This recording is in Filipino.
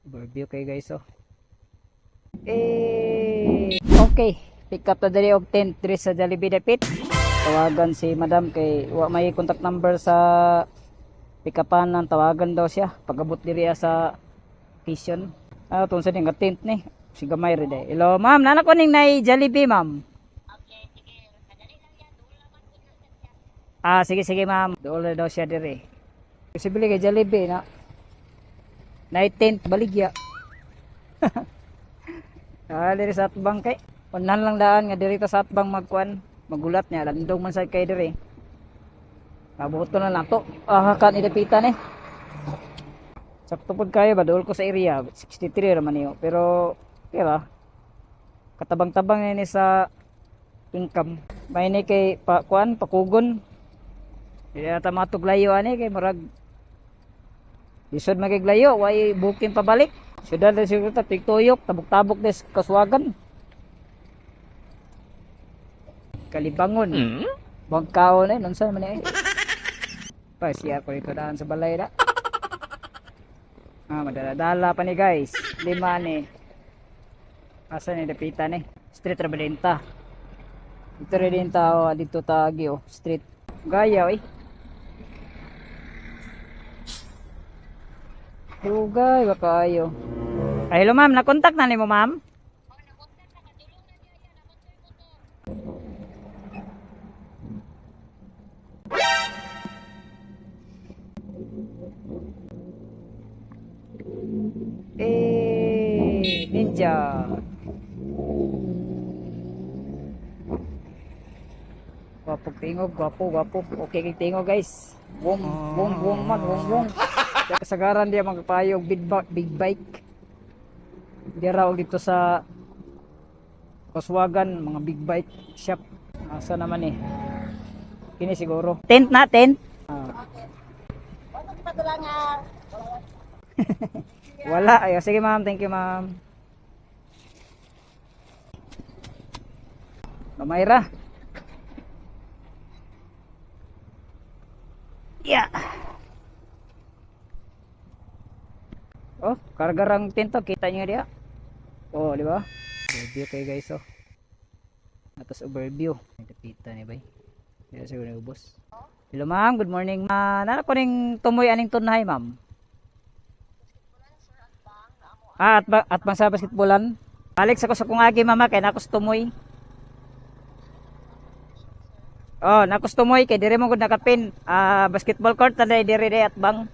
Overview kay guys oh. Okay, pick up na dali og tent diri sa Jollibee dapit. Tawagan si madam kay wa may contact number sa pikapan ng tawagan daw siya pagabot diri sa station. Tun sa nga tent ni si gamay ri day. Hello ma'am, nana ko ning nay Jollibee ma'am. Okay, sige. Kadali lang yan. Doon lang man siya. Sige ma'am. Doon daw siya diri. Kasi bili kay Jollibee na. Night tent baligya. Diri sa atbang kay. Unahan lang daan nga diri ta sa atbang magkuan. Magulat niya landong man sa kay diri. Mabuto na lang to. Kan idapitan eh. Sakto pud kayo ba dool ko sa area 63 ra man niyo. Pero kaya katabang-tabang ni sa income. May ni kay kuan pakugon. Di ata matuglayo ani kay murag isod magiglayo, way booking pabalik. Syudad na siguro ta tigtuyok, tabok-tabok des kaswagan. Kalibangon. Bangkaon eh, nonsa man eh. Pa siya ko dito daan sa balay da. Madala-dala pa ni guys. Lima ni. Asa ni dapitan eh. Street Rabedenta. Dito rin tao dito tagi oh, street. Gaya eh. Hugay ba kayo? Ay, hello ma'am, nakontak na ni mo ma'am? Ninja. Gwapo tingog, gwapo. Okay kay tingog guys. Wong man. Kasagaran dia magpayog big bike. Dia raw dito sa Kaswagan, mga big bike shop. Asa naman eh. Kini siguro. Tent na, tent. Wala. Ay, sige ma'am, thank you ma'am. Mayra. Yeah. Oh, kargarang tento kita nyo dia. Oh, di ba? Overview kayo guys oh. Atas overview. Nakita ni bay. Dito siguro ubos. Hello ma'am, good morning. Nana ko ning tumoy aning tunhay ma'am. At bang sa basketballan. Alex ako sa kung agi mama kay nakos tumoy. Oh, nakos tumoy kay dire mo gud nakapin. Basketball court taday dire at bang.